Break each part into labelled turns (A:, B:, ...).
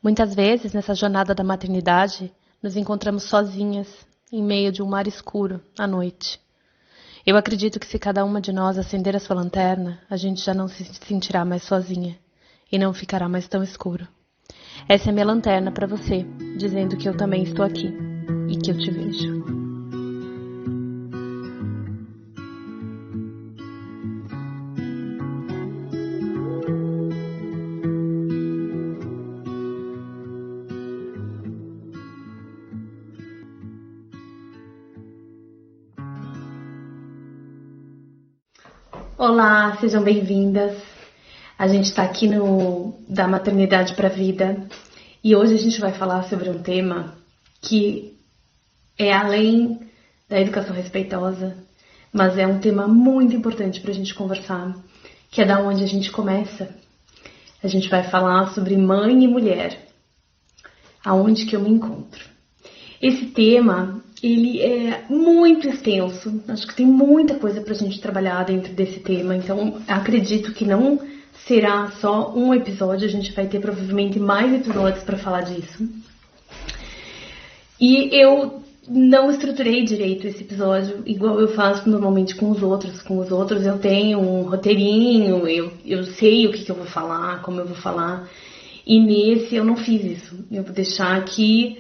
A: Muitas vezes, nessa jornada da maternidade, nos encontramos sozinhas, em meio de um mar escuro, à noite. Eu acredito que se cada uma de nós acender a sua lanterna, a gente já não se sentirá mais sozinha e não ficará mais tão escuro. Essa é minha lanterna para você, dizendo que eu também estou aqui e que eu te vejo. Olá, sejam bem-vindas. A gente está aqui no Da Maternidade para a Vida e hoje a gente vai falar sobre um tema que é além da educação respeitosa, mas é um tema muito importante para a gente conversar, que é da onde a gente começa. A gente vai falar sobre mãe e mulher, aonde que eu me encontro. Esse tema, ele é muito extenso, acho que tem muita coisa pra gente trabalhar dentro desse tema, então acredito que não será só um episódio, a gente vai ter provavelmente mais episódios para falar disso. E eu não estruturei direito esse episódio, igual eu faço normalmente com os outros. Com os outros eu tenho um roteirinho, eu sei o que eu vou falar, como eu vou falar, e nesse eu não fiz isso. Eu vou deixar aqui...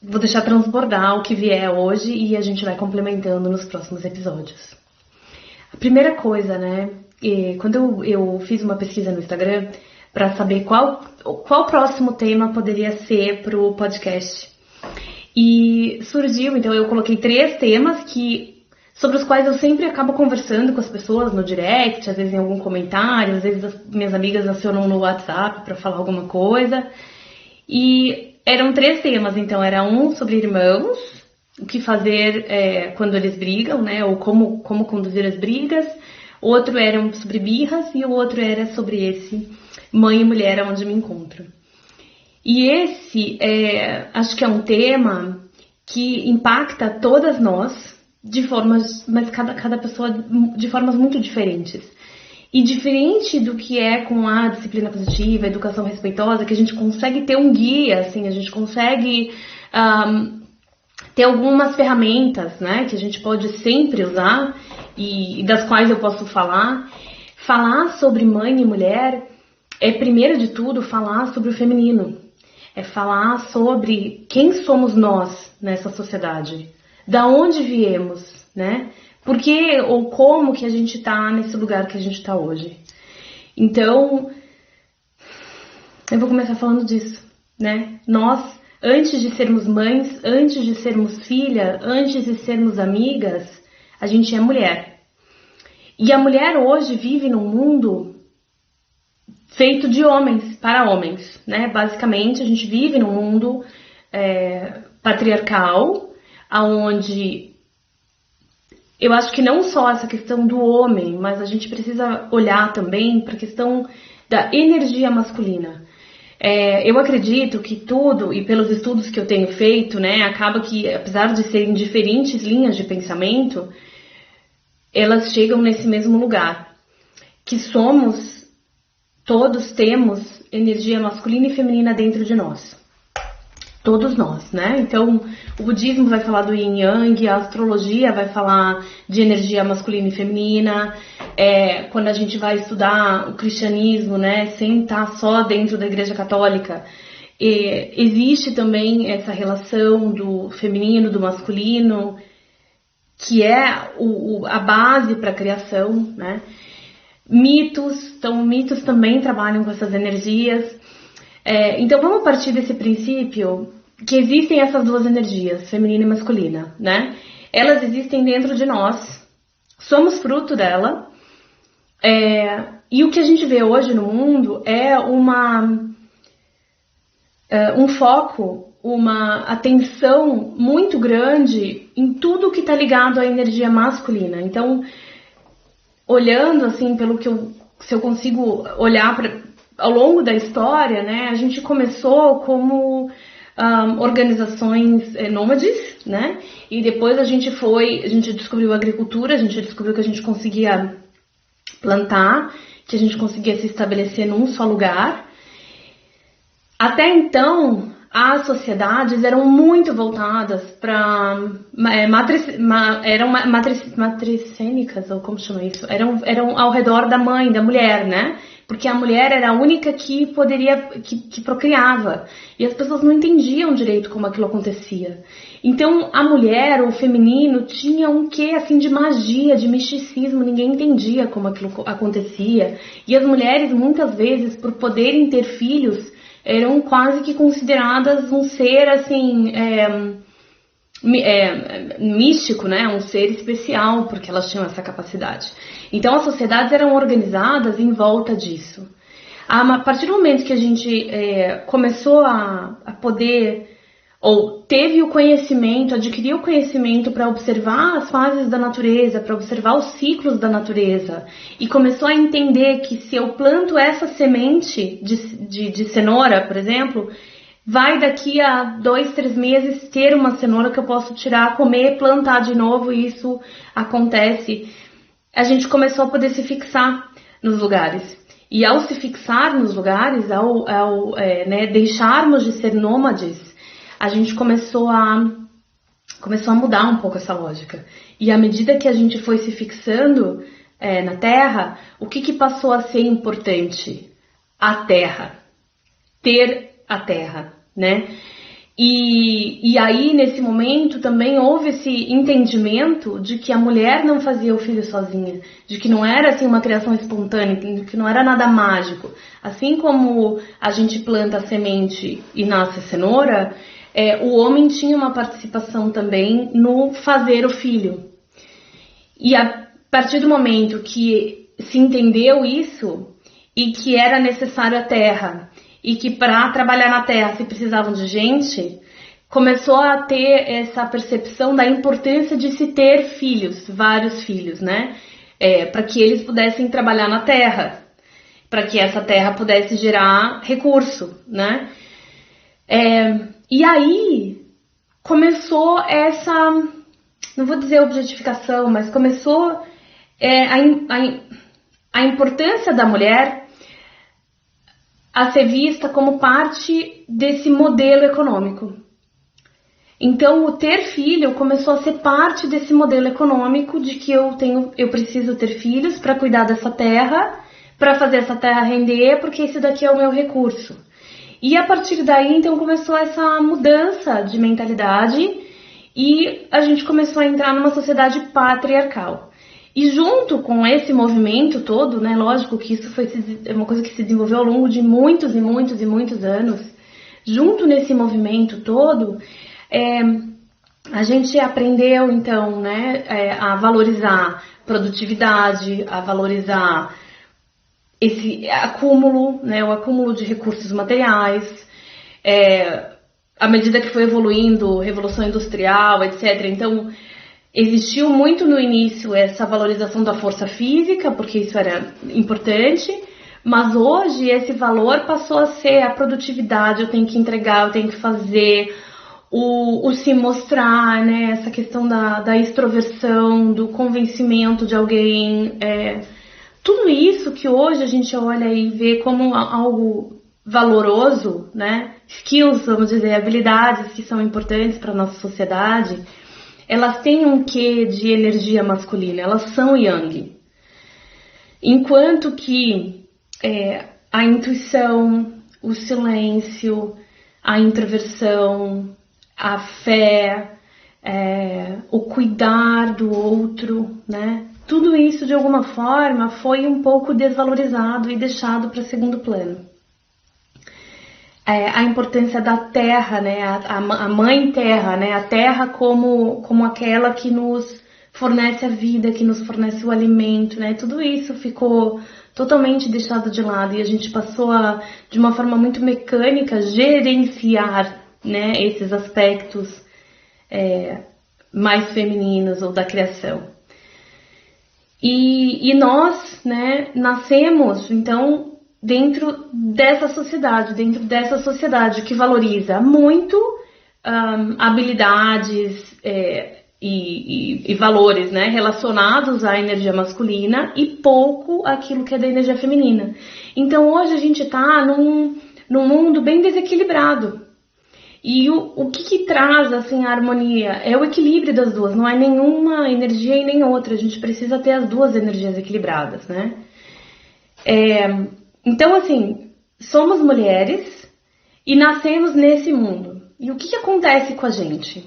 A: Vou deixar transbordar o que vier hoje e a gente vai complementando nos próximos episódios. A primeira coisa, né? Quando eu fiz uma pesquisa no Instagram para saber qual próximo tema poderia ser para o podcast. E surgiu, então eu coloquei 3 temas sobre os quais eu sempre acabo conversando com as pessoas no direct, às vezes em algum comentário, às vezes as minhas amigas acionam no WhatsApp para falar alguma coisa. E eram 3 temas, então era um sobre irmãos, o que fazer quando eles brigam, né, ou como conduzir as brigas. Outro era sobre birras e o outro era sobre esse mãe e mulher, onde me encontro. E esse, acho que é um tema que impacta todas nós de formas, mas cada pessoa de formas muito diferentes. E diferente do que é com a disciplina positiva, a educação respeitosa, que a gente consegue ter um guia, assim, a gente consegue ter algumas ferramentas, né, que a gente pode sempre usar e das quais eu posso falar. Falar sobre mãe e mulher é, primeiro de tudo, falar sobre o feminino. É falar sobre quem somos nós nessa sociedade, da onde viemos, né? Por que ou como que a gente está nesse lugar que a gente está hoje. Então, eu vou começar falando disso, né? Nós, antes de sermos mães, antes de sermos filha, antes de sermos amigas, a gente é mulher. E a mulher hoje vive num mundo feito de homens, para homens, né? Basicamente, a gente vive num mundo patriarcal, onde... Eu acho que não só essa questão do homem, mas a gente precisa olhar também para a questão da energia masculina. Eu acredito que tudo, e pelos estudos que eu tenho feito, né, acaba que, apesar de serem diferentes linhas de pensamento, elas chegam nesse mesmo lugar. Que todos temos energia masculina e feminina dentro de nós. Todos nós, né? Então, o budismo vai falar do yin yang, a astrologia vai falar de energia masculina e feminina. Quando a gente vai estudar o cristianismo, né, sem estar só dentro da Igreja Católica, existe também essa relação do feminino, do masculino, que é a base para a criação, né? Mitos também trabalham com essas energias. Então vamos partir desse princípio que existem essas 2 energias, feminina e masculina, né? Elas existem dentro de nós, somos fruto dela, e o que a gente vê hoje no mundo é um foco, uma atenção muito grande em tudo que está ligado à energia masculina. Então, olhando assim, se eu consigo olhar ao longo da história, né, a gente começou como organizações nômades, né, e depois a gente descobriu a agricultura, a gente descobriu que a gente conseguia plantar, que a gente conseguia se estabelecer num só lugar, Até então, as sociedades eram muito voltadas para eram matricênicas, ou como chama isso? Eram ao redor da mãe, da mulher, né? Porque a mulher era a única que poderia, que procriava. E as pessoas não entendiam direito como aquilo acontecia. Então, a mulher, o feminino, tinha um quê, assim, de magia, de misticismo. Ninguém entendia como aquilo acontecia. E as mulheres, muitas vezes, por poderem ter filhos, eram quase que consideradas um ser, assim, místico, né? Um ser especial, porque elas tinham essa capacidade. Então, as sociedades eram organizadas em volta disso. A partir do momento que a gente começou a poder, ou teve o conhecimento, adquiriu o conhecimento para observar as fases da natureza, para observar os ciclos da natureza, e começou a entender que se eu planto essa semente de cenoura, por exemplo, vai daqui a 2, 3 meses ter uma cenoura que eu posso tirar, comer, plantar de novo, e isso acontece. A gente começou a poder se fixar nos lugares. E ao se fixar nos lugares, ao deixarmos de ser nômades, a gente começou a mudar um pouco essa lógica. E à medida que a gente foi se fixando na Terra, o que passou a ser importante? A Terra. Ter a Terra, né? E aí, nesse momento, também houve esse entendimento de que a mulher não fazia o filho sozinha, de que não era assim uma criação espontânea, de que não era nada mágico. Assim como a gente planta a semente e nasce a cenoura, o homem tinha uma participação também no fazer o filho. E a partir do momento que se entendeu isso, e que era necessário a terra, e que para trabalhar na terra se precisavam de gente, começou a ter essa percepção da importância de se ter filhos, vários filhos, né? Para que eles pudessem trabalhar na terra, para que essa terra pudesse gerar recurso, né? E aí começou essa, não vou dizer objetificação, mas começou a importância da mulher a ser vista como parte desse modelo econômico. Então, o ter filho começou a ser parte desse modelo econômico de que eu preciso ter filhos para cuidar dessa terra, para fazer essa terra render, porque esse daqui é o meu recurso. E a partir daí, então, começou essa mudança de mentalidade e a gente começou a entrar numa sociedade patriarcal. E junto com esse movimento todo, né, lógico que isso é uma coisa que se desenvolveu ao longo de muitos e muitos e muitos anos, junto nesse movimento todo, a gente aprendeu, então, né, a valorizar produtividade, a valorizar esse acúmulo, né, o acúmulo de recursos materiais, à medida que foi evoluindo, Revolução Industrial, etc. Então, existiu muito no início essa valorização da força física, porque isso era importante, mas hoje esse valor passou a ser a produtividade, eu tenho que entregar, eu tenho que fazer, o se mostrar, né, essa questão da extroversão, do convencimento de alguém, tudo isso que hoje a gente olha e vê como algo valoroso, né, skills, vamos dizer, habilidades que são importantes para a nossa sociedade, elas têm um quê de energia masculina, elas são yang. Enquanto que a intuição, o silêncio, a introversão, a fé, o cuidar do outro, né? Tudo isso, de alguma forma, foi um pouco desvalorizado e deixado para segundo plano. A importância da terra, né, a mãe terra, né, a terra como aquela que nos fornece a vida, que nos fornece o alimento, né, tudo isso ficou totalmente deixado de lado e a gente passou a, de uma forma muito mecânica, gerenciar, né, esses aspectos mais femininos ou da criação. E nós, né, nascemos, então, dentro dessa sociedade que valoriza muito habilidades e valores, né, relacionados à energia masculina e pouco aquilo que é da energia feminina. Então hoje a gente está num mundo bem desequilibrado. E o que traz assim a harmonia? É o equilíbrio das duas, não é nenhuma energia e nem outra. A gente precisa ter as duas energias equilibradas, né? Então, assim, somos mulheres e nascemos nesse mundo. E o que acontece com a gente?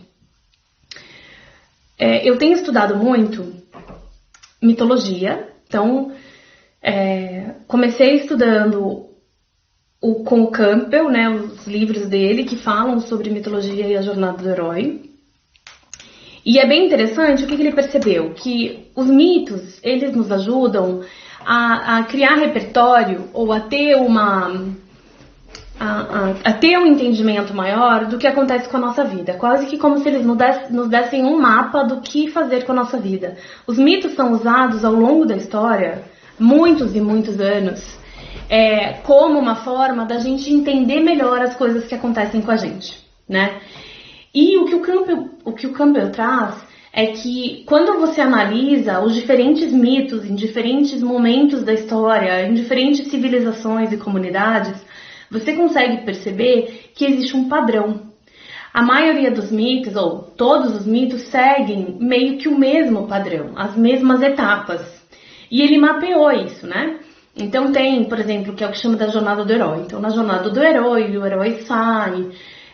A: Eu tenho estudado muito mitologia, então comecei estudando com o Campbell, né, os livros dele que falam sobre mitologia e a jornada do herói. E é bem interessante o que ele percebeu, que os mitos, eles nos ajudam a criar repertório ou a ter a ter um entendimento maior do que acontece com a nossa vida. Quase que como se eles nos dessem um mapa do que fazer com a nossa vida. Os mitos são usados ao longo da história, muitos e muitos anos, como uma forma da gente entender melhor as coisas que acontecem com a gente, né? E o que o Campbell traz é que quando você analisa os diferentes mitos em diferentes momentos da história, em diferentes civilizações e comunidades, você consegue perceber que existe um padrão. A maioria dos mitos, ou todos os mitos, seguem meio que o mesmo padrão, as mesmas etapas. E ele mapeou isso, né? Então tem, por exemplo, que é o que chama da jornada do herói. Então na jornada do herói, o herói sai,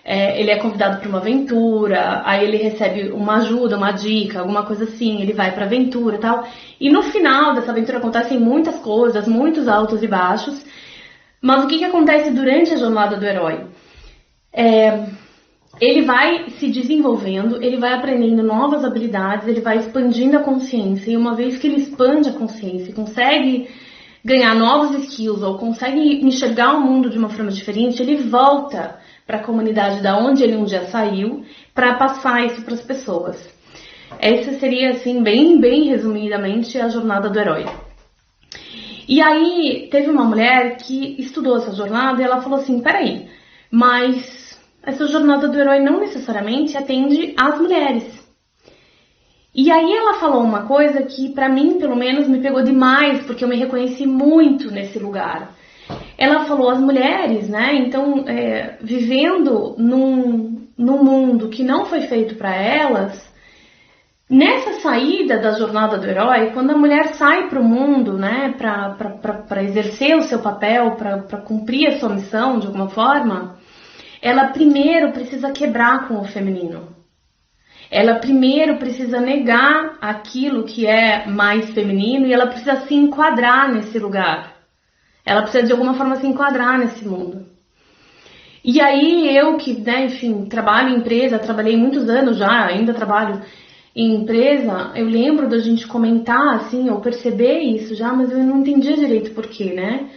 A: ele é convidado para uma aventura, aí ele recebe uma ajuda, uma dica, alguma coisa assim, ele vai para a aventura e tal. E no final dessa aventura acontecem muitas coisas, muitos altos e baixos. Mas o que acontece durante a jornada do herói? Ele vai se desenvolvendo, ele vai aprendendo novas habilidades, ele vai expandindo a consciência. E uma vez que ele expande a consciência, consegue ganhar novos skills ou consegue enxergar o mundo de uma forma diferente, ele volta para a comunidade da onde ele um dia saiu para passar isso para as pessoas. Essa seria, assim, bem resumidamente, a jornada do herói. E aí teve uma mulher que estudou essa jornada e ela falou assim, peraí, mas essa jornada do herói não necessariamente atende às mulheres. E aí ela falou uma coisa que pra mim, pelo menos, me pegou demais, porque eu me reconheci muito nesse lugar. Ela falou, as mulheres, né, então, vivendo num mundo que não foi feito para elas, nessa saída da jornada do herói, quando a mulher sai para o mundo, né, para exercer o seu papel, para cumprir a sua missão de alguma forma, ela primeiro precisa quebrar com o feminino. Ela primeiro precisa negar aquilo que é mais feminino e ela precisa se enquadrar nesse lugar. Ela precisa de alguma forma se enquadrar nesse mundo. E aí eu que, né, enfim, trabalho em empresa, trabalhei muitos anos já, ainda trabalho em empresa, eu lembro da gente comentar, assim, ou perceber isso já, mas eu não entendia direito por quê, né?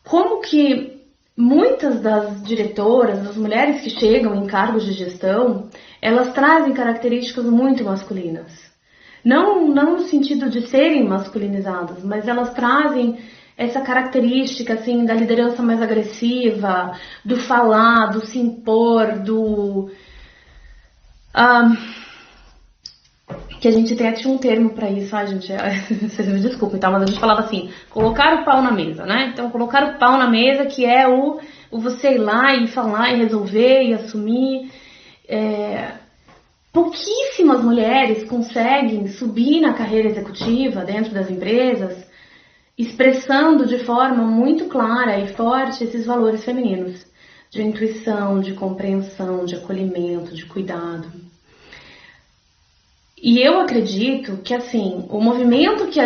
A: Como que muitas das diretoras, das mulheres que chegam em cargos de gestão, elas trazem características muito masculinas. Não no sentido de serem masculinizadas, mas elas trazem essa característica, assim, da liderança mais agressiva, do falar, do se impor, que a gente tem até um termo pra isso, gente, vocês me desculpem, tá? Mas a gente falava assim, colocar o pau na mesa, né? Então, colocar o pau na mesa, que é o você ir lá e falar e resolver e assumir. Pouquíssimas mulheres conseguem subir na carreira executiva dentro das empresas, expressando de forma muito clara e forte esses valores femininos, de intuição, de compreensão, de acolhimento, de cuidado. E eu acredito que, assim, o movimento que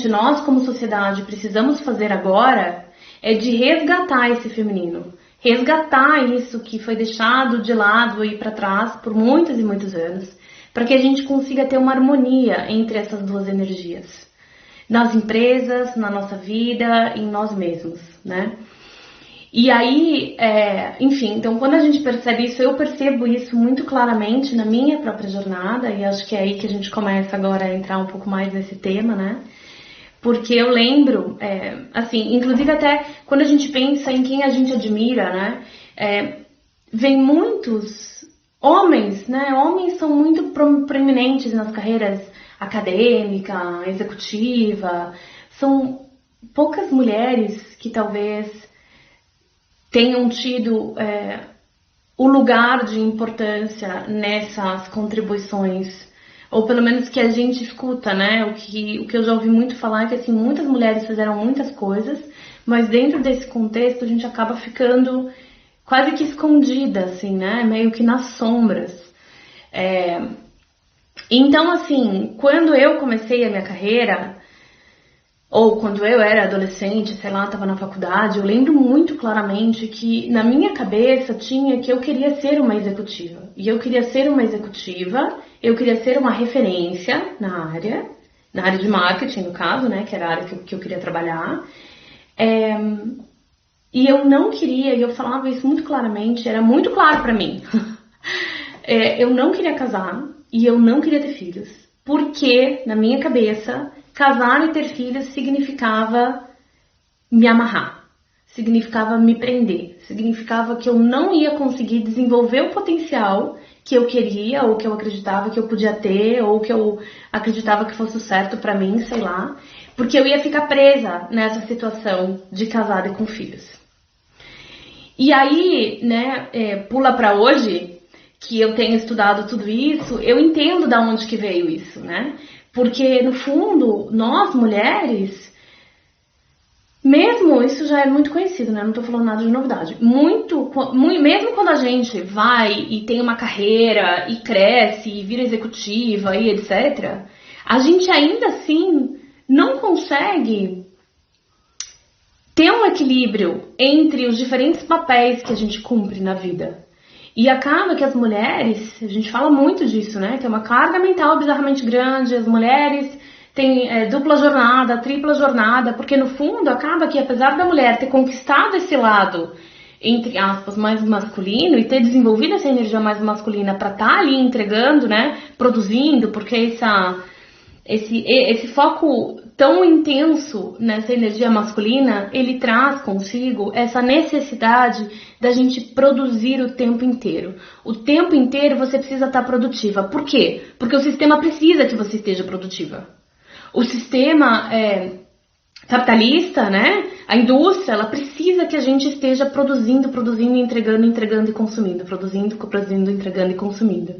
A: nós como sociedade precisamos fazer agora é de resgatar esse feminino. Resgatar isso que foi deixado de lado e para trás por muitos e muitos anos, para que a gente consiga ter uma harmonia entre essas duas energias. Nas empresas, na nossa vida, em nós mesmos, né? E aí, enfim, então quando a gente percebe isso, eu percebo isso muito claramente na minha própria jornada, e acho que é aí que a gente começa agora a entrar um pouco mais nesse tema, né? Porque eu lembro, assim, inclusive até quando a gente pensa em quem a gente admira, né? Vem muitos homens, né? Homens são muito proeminentes nas carreiras acadêmica, executiva. São poucas mulheres que talvez tenham tido o lugar de importância nessas contribuições, ou pelo menos que a gente escuta, né? O que eu já ouvi muito falar é que assim, muitas mulheres fizeram muitas coisas, mas dentro desse contexto a gente acaba ficando quase que escondida, assim, né? Meio que nas sombras. Então, assim, quando eu comecei a minha carreira, ou quando eu era adolescente, sei lá, estava na faculdade, eu lembro muito claramente que na minha cabeça tinha que eu queria ser uma executiva. E eu queria ser uma executiva, eu queria ser uma referência na área de marketing, no caso, né, que era a área que eu queria trabalhar. E eu não queria, e eu falava isso muito claramente, era muito claro pra mim. Eu não queria casar e eu não queria ter filhos. Porque, na minha cabeça, casar e ter filhos significava me amarrar, significava me prender, significava que eu não ia conseguir desenvolver o potencial que eu queria, ou que eu acreditava que eu podia ter, ou que eu acreditava que fosse o certo pra mim, sei lá, porque eu ia ficar presa nessa situação de casada e com filhos. E aí, né, pula pra hoje, que eu tenho estudado tudo isso, eu entendo da onde que veio isso, né? Porque, no fundo, nós, mulheres, mesmo, isso já é muito conhecido, né? Não tô falando nada de novidade. Mesmo quando a gente vai e tem uma carreira, e cresce, e vira executiva, e etc., a gente ainda assim não consegue ter um equilíbrio entre os diferentes papéis que a gente cumpre na vida. E acaba que as mulheres, a gente fala muito disso, né? Tem uma carga mental bizarramente grande, as mulheres têm dupla jornada, tripla jornada, porque no fundo acaba que apesar da mulher ter conquistado esse lado, entre aspas, mais masculino e ter desenvolvido essa energia mais masculina para estar ali entregando, né? Produzindo, porque esse foco tão intenso nessa energia masculina, ele traz consigo essa necessidade da gente produzir o tempo inteiro. O tempo inteiro você precisa estar produtiva. Por quê? Porque o sistema precisa que você esteja produtiva. O sistema capitalista, né? A indústria, ela precisa que a gente esteja produzindo, entregando e consumindo. Produzindo, entregando e consumindo.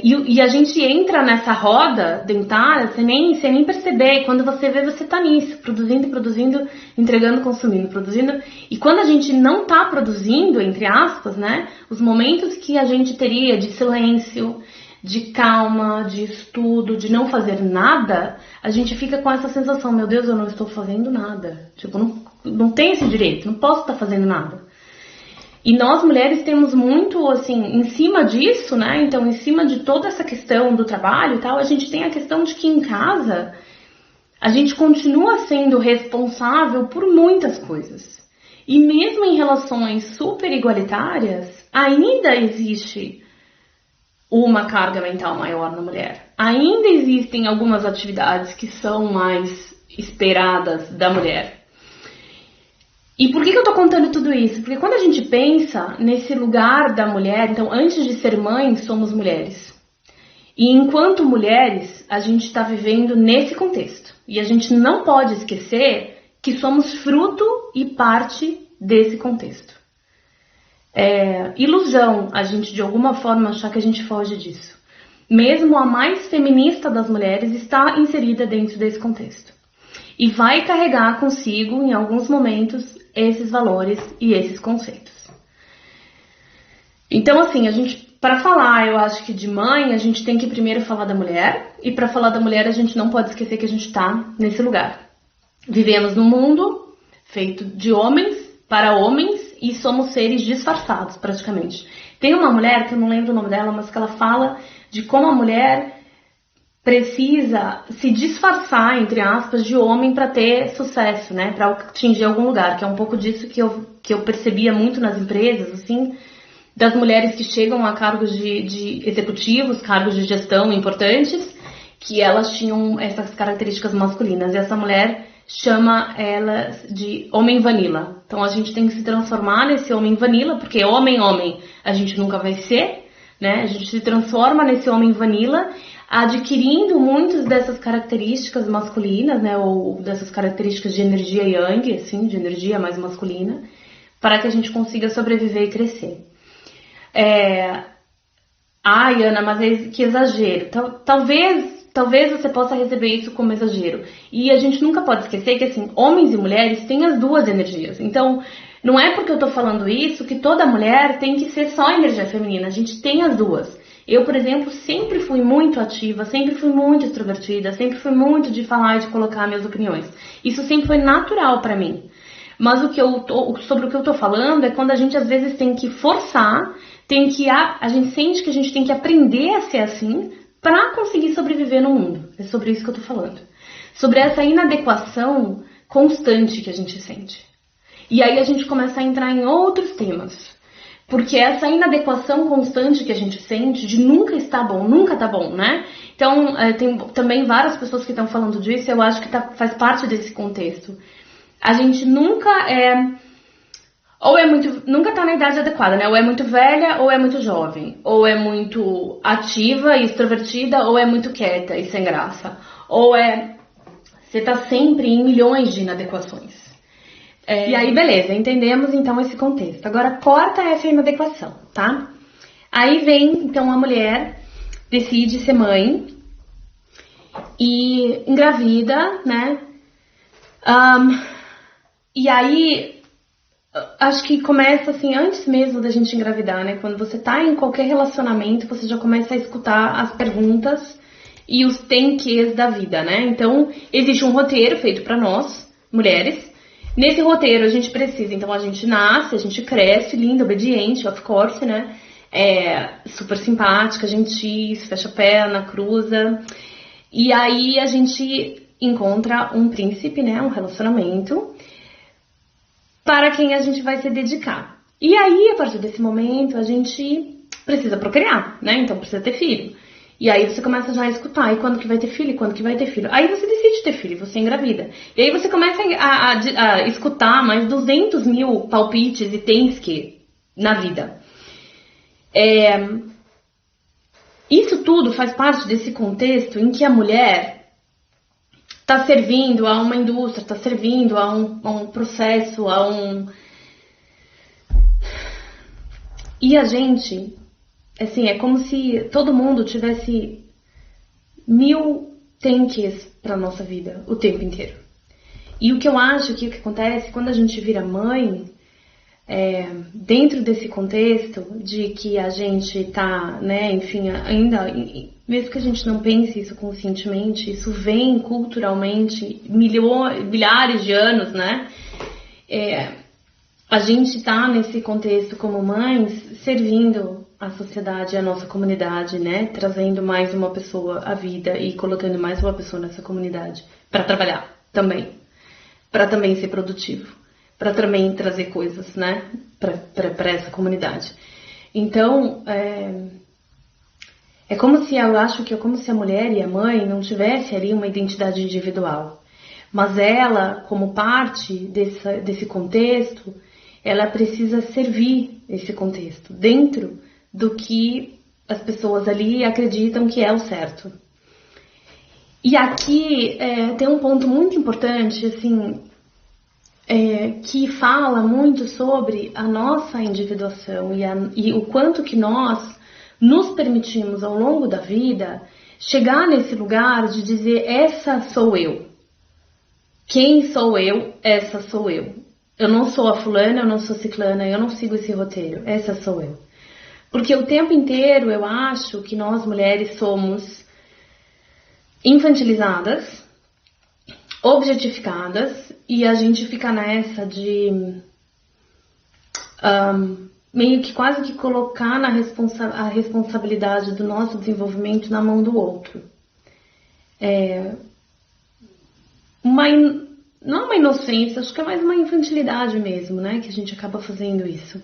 A: E a gente entra nessa roda dentária sem nem perceber. Quando você vê, você tá nisso, produzindo, entregando, consumindo, produzindo. E quando a gente não tá produzindo, entre aspas, né, os momentos que a gente teria de silêncio, de calma, de estudo, de não fazer nada, a gente fica com essa sensação, meu Deus, eu não estou fazendo nada. Tipo, não tenho esse direito, não posso estar fazendo nada. E nós, mulheres, temos muito, assim, em cima disso, né? Então, em cima de toda essa questão do trabalho e tal, a gente tem a questão de que em casa a gente continua sendo responsável por muitas coisas. E mesmo em relações super igualitárias, ainda existe uma carga mental maior na mulher. Ainda existem algumas atividades que são mais esperadas da mulher. E por que eu tô contando tudo isso? Porque quando a gente pensa nesse lugar da mulher, então antes de ser mãe, somos mulheres. E enquanto mulheres, a gente está vivendo nesse contexto. E a gente não pode esquecer que somos fruto e parte desse contexto. É ilusão a gente de alguma forma achar que a gente foge disso. Mesmo a mais feminista das mulheres está inserida dentro desse contexto. E vai carregar consigo, em alguns momentos, esses valores e esses conceitos. Então, assim, para falar, eu acho que de mãe, a gente tem que primeiro falar da mulher. E para falar da mulher, a gente não pode esquecer que a gente está nesse lugar. Vivemos num mundo feito de homens para homens e somos seres disfarçados, praticamente. Tem uma mulher, que eu não lembro o nome dela, mas que ela fala de como a mulher precisa se disfarçar, entre aspas, de homem para ter sucesso, né? Para atingir algum lugar, que é um pouco disso que eu percebia muito nas empresas, assim, das mulheres que chegam a cargos de executivos, cargos de gestão importantes, que elas tinham essas características masculinas. E essa mulher chama elas de homem vanilla. Então a gente tem que se transformar nesse homem vanilla, porque homem a gente nunca vai ser, né? A gente se transforma nesse homem vanilla, adquirindo muitas dessas características masculinas, né, ou dessas características de energia yang, assim, de energia mais masculina, para que a gente consiga sobreviver e crescer. Ai, Ana, mas que exagero. Talvez você possa receber isso como exagero. E a gente nunca pode esquecer que, assim, homens e mulheres têm as duas energias. Então, não é porque eu tô falando isso que toda mulher tem que ser só energia feminina. A gente tem as duas. Eu, por exemplo, sempre fui muito ativa, sempre fui muito extrovertida, sempre fui muito de falar e de colocar minhas opiniões. Isso sempre foi natural pra mim. Mas sobre o que eu tô falando é quando a gente às vezes tem que forçar, a gente sente que a gente tem que aprender a ser assim para conseguir sobreviver no mundo. É sobre isso que eu tô falando. Sobre essa inadequação constante que a gente sente. E aí a gente começa a entrar em outros temas. Porque essa inadequação constante que a gente sente de nunca está bom, nunca tá bom, né? Então, tem também várias pessoas que estão falando disso, eu acho que faz parte desse contexto. A gente nunca nunca tá na idade adequada, né? Ou é muito velha ou é muito jovem. Ou é muito ativa e extrovertida ou é muito quieta e sem graça. Você tá sempre em milhões de inadequações. E aí, beleza, entendemos então esse contexto. Agora, corta essa inadequação, tá? Aí vem, então, a mulher decide ser mãe e engravida, né? E aí, acho que começa assim, antes mesmo da gente engravidar, né? Quando você tá em qualquer relacionamento, você já começa a escutar as perguntas e os tem quês da vida, né? Então, existe um roteiro feito pra nós, mulheres. Nesse roteiro a gente precisa, então a gente nasce, a gente cresce, linda, obediente, of course, né? Super simpática, gentil, fecha a perna, cruza. E aí a gente encontra um príncipe, né? Um relacionamento para quem a gente vai se dedicar. E aí, a partir desse momento, a gente precisa procriar, né? Então precisa ter filho. E aí você começa já a escutar, e quando que vai ter filho, e quando que vai ter filho. Aí você decide ter filho, você engravida. E aí você começa a escutar mais 200 mil palpites e tens que na vida. Isso tudo faz parte desse contexto em que a mulher está servindo a uma indústria, está servindo a um processo, E a gente... Assim, é como se todo mundo tivesse 1000 tanques para nossa vida o tempo inteiro. E o que eu acho que o que acontece quando a gente vira mãe, dentro desse contexto de que a gente tá, né, enfim, ainda, mesmo que a gente não pense isso conscientemente, isso vem culturalmente milhares de anos, né? A gente tá nesse contexto como mães servindo a sociedade, a nossa comunidade, né? Trazendo mais uma pessoa à vida e colocando mais uma pessoa nessa comunidade para trabalhar também, para também ser produtivo, para também trazer coisas, né? Para essa comunidade. Então, eu acho que é como se a mulher e a mãe não tivesse ali uma identidade individual, mas ela, como parte desse contexto, ela precisa servir esse contexto dentro do que as pessoas ali acreditam que é o certo. E aqui tem um ponto muito importante, assim, que fala muito sobre a nossa individuação e o quanto que nós nos permitimos ao longo da vida chegar nesse lugar de dizer: essa sou eu. Quem sou eu? Essa sou eu. Eu não sou a fulana, eu não sou ciclana, eu não sigo esse roteiro. Essa sou eu. Porque o tempo inteiro eu acho que nós mulheres somos infantilizadas, objetificadas, e a gente fica nessa de meio que quase que colocar a responsabilidade do nosso desenvolvimento na mão do outro. Não uma inocência, acho que é mais uma infantilidade mesmo, né? Que a gente acaba fazendo isso.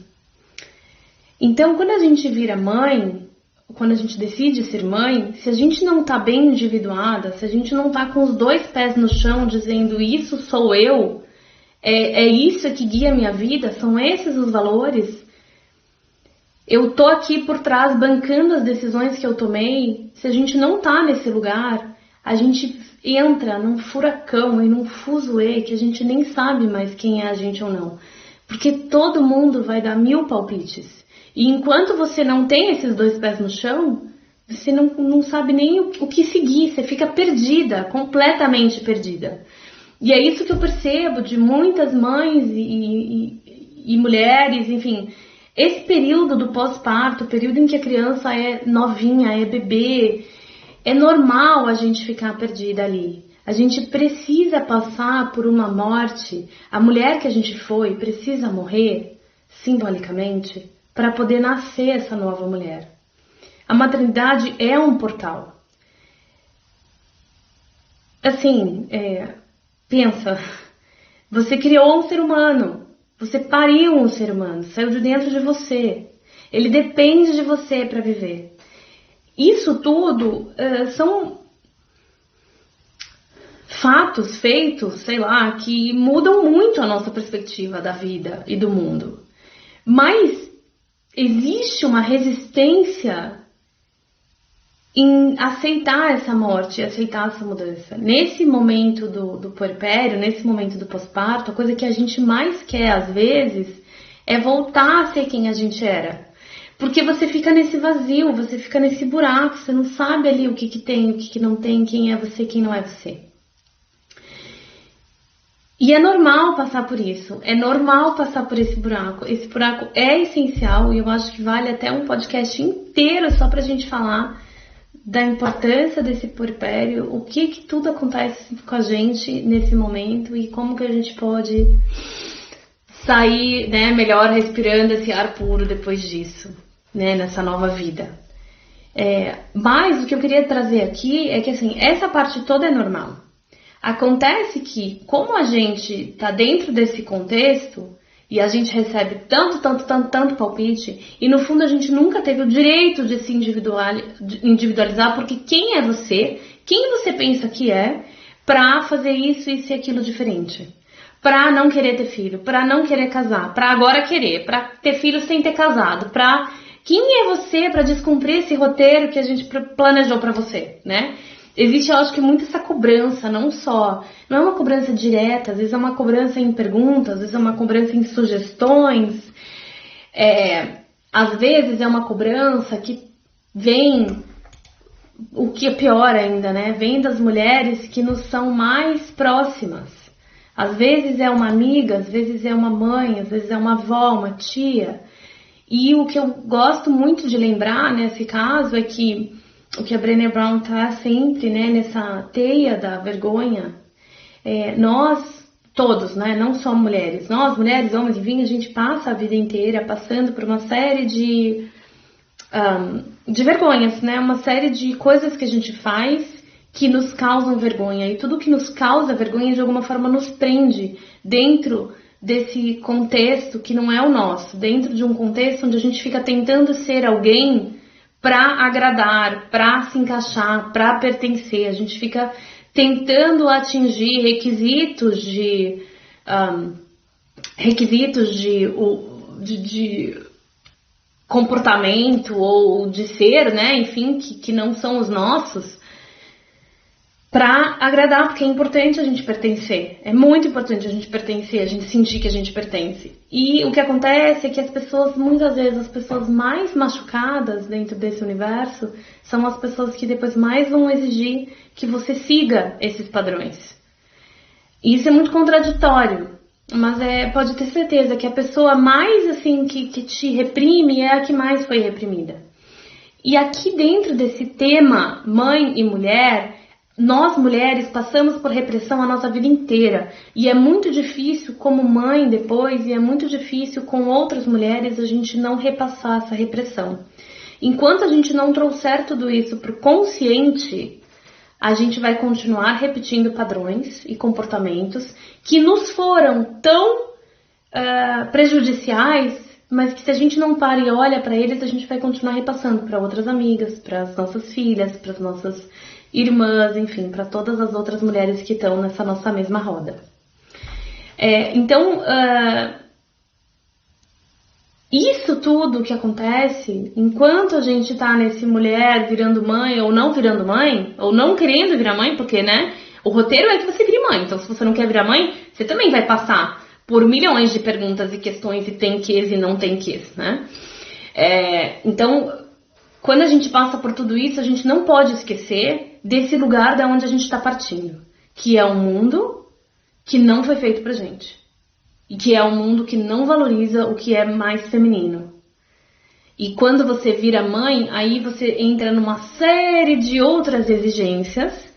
A: Então, quando a gente vira mãe, quando a gente decide ser mãe, se a gente não tá bem individuada, se a gente não tá com os 2 pés no chão dizendo: isso sou eu, é isso que guia a minha vida, são esses os valores, eu tô aqui por trás bancando as decisões que eu tomei, se a gente não tá nesse lugar, a gente entra num furacão e num fuzuê que a gente nem sabe mais quem é a gente ou não. Porque todo mundo vai dar 1000 palpites. E enquanto você não tem esses 2 pés no chão, você não sabe nem o que seguir. Você fica perdida, completamente perdida. E é isso que eu percebo de muitas mães e mulheres, enfim. Esse período do pós-parto, o período em que a criança é novinha, é bebê, é normal a gente ficar perdida ali. A gente precisa passar por uma morte. A mulher que a gente foi precisa morrer, simbolicamente, para poder nascer essa nova mulher. A maternidade é um portal. Assim, pensa, você criou um ser humano, você pariu um ser humano, saiu de dentro de você. Ele depende de você para viver. Isso tudo são fatos, feitos, sei lá, que mudam muito a nossa perspectiva da vida e do mundo. Mas existe uma resistência em aceitar essa morte, aceitar essa mudança. Nesse momento do puerpério, nesse momento do pós-parto, a coisa que a gente mais quer, às vezes, é voltar a ser quem a gente era. Porque você fica nesse vazio, você fica nesse buraco, você não sabe ali o que tem, o que não tem, quem é você, quem não é você. E é normal passar por isso, é normal passar por esse buraco. Esse buraco é essencial e eu acho que vale até um podcast inteiro só pra gente falar da importância desse puerpério, o que tudo acontece com a gente nesse momento e como que a gente pode sair, né, melhor respirando esse ar puro depois disso, né, nessa nova vida. Mas o que eu queria trazer aqui é que assim, essa parte toda é normal. Acontece que, como a gente está dentro desse contexto e a gente recebe tanto palpite, e no fundo a gente nunca teve o direito de se individualizar, porque quem é você, quem você pensa que é, para fazer isso e ser aquilo diferente? Para não querer ter filho, para não querer casar, para agora querer, para ter filho sem ter casado, para... Quem é você para descumprir esse roteiro que a gente planejou para você, né? Existe, eu acho que, muito essa cobrança, não é uma cobrança direta, às vezes é uma cobrança em perguntas, às vezes é uma cobrança em sugestões, às vezes é uma cobrança que vem, o que é pior ainda, né? Vem das mulheres que nos são mais próximas. Às vezes é uma amiga, às vezes é uma mãe, às vezes é uma avó, uma tia. E o que eu gosto muito de lembrar nesse caso é que o que a Brené Brown tá sempre, né, nessa teia da vergonha, nós todos, né, não só mulheres, nós mulheres, homens, enfim, a gente passa a vida inteira passando por uma série de vergonhas, né, uma série de coisas que a gente faz que nos causam vergonha, e tudo que nos causa vergonha de alguma forma nos prende dentro desse contexto que não é o nosso, dentro de um contexto onde a gente fica tentando ser alguém para agradar, para se encaixar, para pertencer. A gente fica tentando atingir requisitos de comportamento ou de ser, né? Enfim, que não são os nossos, para agradar, porque é importante a gente pertencer. É muito importante a gente pertencer, a gente sentir que a gente pertence. E o que acontece é que as pessoas, muitas vezes, as pessoas mais machucadas dentro desse universo são as pessoas que depois mais vão exigir que você siga esses padrões. E isso é muito contraditório, mas pode ter certeza que a pessoa mais assim que te reprime é a que mais foi reprimida. E aqui dentro desse tema mãe e mulher, nós mulheres passamos por repressão a nossa vida inteira, e é muito difícil como mãe depois, e é muito difícil com outras mulheres a gente não repassar essa repressão. Enquanto a gente não trouxer tudo isso para o consciente, a gente vai continuar repetindo padrões e comportamentos que nos foram tão prejudiciais, mas que se a gente não para e olha para eles, a gente vai continuar repassando para outras amigas, para as nossas filhas, para as nossas irmãs, enfim, para todas as outras mulheres que estão nessa nossa mesma roda. Então, isso tudo que acontece, enquanto a gente tá nesse mulher virando mãe, ou não virando mãe, ou não querendo virar mãe, porque, né, o roteiro é que você vire mãe. Então, se você não quer virar mãe, você também vai passar por milhões de perguntas e questões, e tem ques e não tem ques, né? Então, quando a gente passa por tudo isso, a gente não pode esquecer desse lugar da onde a gente está partindo, que é um mundo que não foi feito pra gente, e que é um mundo que não valoriza o que é mais feminino. E quando você vira mãe, aí você entra numa série de outras exigências,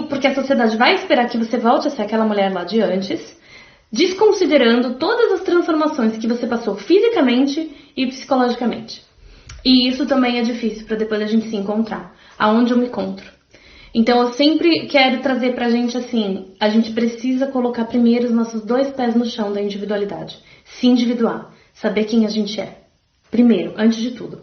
A: porque a sociedade vai esperar que você volte a ser aquela mulher lá de antes, desconsiderando todas as transformações que você passou fisicamente e psicologicamente. E isso também é difícil para depois a gente se encontrar. Aonde eu me encontro? Então eu sempre quero trazer pra gente assim, a gente precisa colocar primeiro os nossos 2 pés no chão da individualidade. Se individuar, saber quem a gente é. Primeiro, antes de tudo.